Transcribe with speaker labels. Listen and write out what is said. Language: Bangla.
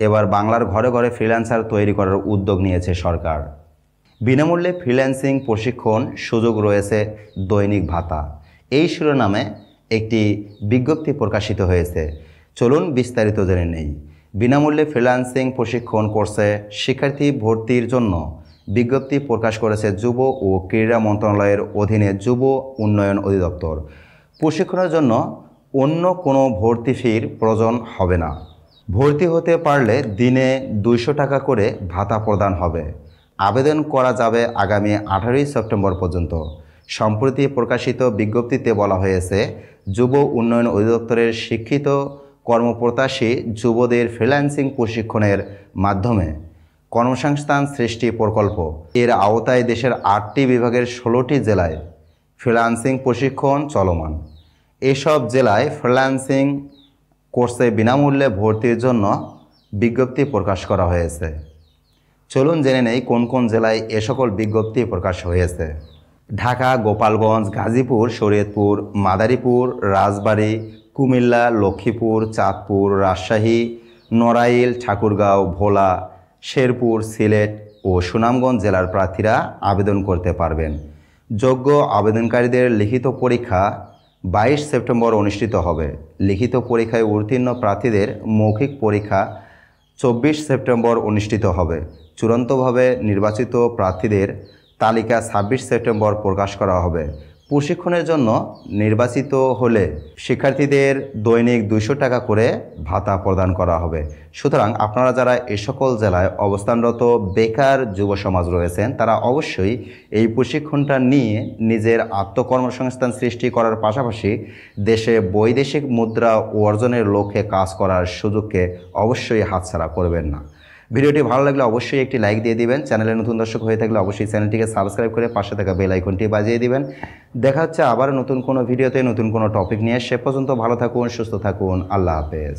Speaker 1: এবার বাংলার ঘরে ঘরে ফ্রিল্যান্সার তৈরি করার উদ্যোগ নিয়েছে সরকার। বিনামূল্যে ফ্রিল্যান্সিং প্রশিক্ষণ সুযোগ রয়েছে, দৈনিক ভাতা, এই শিরোনামে একটি বিজ্ঞপ্তি প্রকাশিত হয়েছে। চলুন বিস্তারিত জেনে নেই। বিনামূল্যে ফ্রিল্যান্সিং প্রশিক্ষণ কোর্সে শিক্ষার্থী ভর্তির জন্য বিজ্ঞপ্তি প্রকাশ করেছে যুব ও ক্রীড়া মন্ত্রণালয়ের অধীনে যুব উন্নয়ন অধিদপ্তর। প্রশিক্ষণের জন্য অন্য কোনো ভর্তি ফির প্রয়োজন হবে না। ভর্তি হতে পারলে দিনে 200 টাকা করে ভাতা প্রদান হবে। আবেদন করা যাবে আগামী 18 সেপ্টেম্বর পর্যন্ত। সম্প্রতি প্রকাশিত বিজ্ঞপ্তিতে বলা হয়েছে, যুব উন্নয়ন অধিদপ্তরের শিক্ষিত কর্মপ্রত্যাশী যুবদের ফ্রিল্যান্সিং প্রশিক্ষণের মাধ্যমে কর্মসংস্থান সৃষ্টি প্রকল্প এর আওতায় দেশের 8টি বিভাগের 16টি জেলায় ফ্রিল্যান্সিং প্রশিক্ষণ চলমান। এসব জেলায় ফ্রিল্যান্সিং কোর্সে বিনামূল্যে ভর্তির জন্য বিজ্ঞপ্তি প্রকাশ করা হয়েছে। চলুন জেনে নেই কোন কোন জেলায় এ সকল বিজ্ঞপ্তি প্রকাশ হয়েছে। ঢাকা, গোপালগঞ্জ, গাজীপুর, শরীয়তপুর, মাদারীপুর, রাজবাড়ী, কুমিল্লা, লক্ষ্মীপুর, চাঁদপুর, রাজশাহী, নড়াইল, ঠাকুরগাঁও, ভোলা, শেরপুর, সিলেট ও সুনামগঞ্জ জেলার প্রার্থীরা আবেদন করতে পারবেন। যোগ্য আবেদনকারীদের লিখিত পরীক্ষা 22 সেপ্টেম্বর অনুষ্ঠিত হবে। লিখিত পরীক্ষায় উত্তীর্ণ প্রার্থীদের মৌখিক পরীক্ষা 24 সেপ্টেম্বর অনুষ্ঠিত হবে। চূড়ান্তভাবে নির্বাচিত প্রার্থীদের তালিকা 26 সেপ্টেম্বর প্রকাশ করা হবে। প্রশিক্ষণের জন্য নির্বাচিত হলে শিক্ষার্থীদের দৈনিক 200 টাকা করে ভাতা প্রদান করা হবে। সুতরাং আপনারা যারা এ সকল জেলায় অবস্থানরত বেকার যুব সমাজ রয়েছেন, তারা অবশ্যই এই প্রশিক্ষণটা নিয়ে নিজের আত্মকর্মসংস্থান সৃষ্টি করার পাশাপাশি দেশে বৈদেশিক মুদ্রা অর্জনের লক্ষ্যে কাজ করার সুযোগকে অবশ্যই হাতছাড়া করবেন না। ভিডিওটি ভালো লাগলে অবশ্যই একটি লাইক দিয়ে দিবেন। চ্যানেলে নতুন দর্শক হয়ে থাকলে অবশ্যই চ্যানেলটিকে সাবস্ক্রাইব করে পাশে থাকা বেল আইকনটি বাজিয়ে দিবেন। দেখা হচ্ছে আবার নতুন কোনো ভিডিওতে নতুন কোনো টপিক নিয়ে। সে পর্যন্ত ভালো থাকুন, সুস্থ থাকুন। আল্লাহ হাফেজ।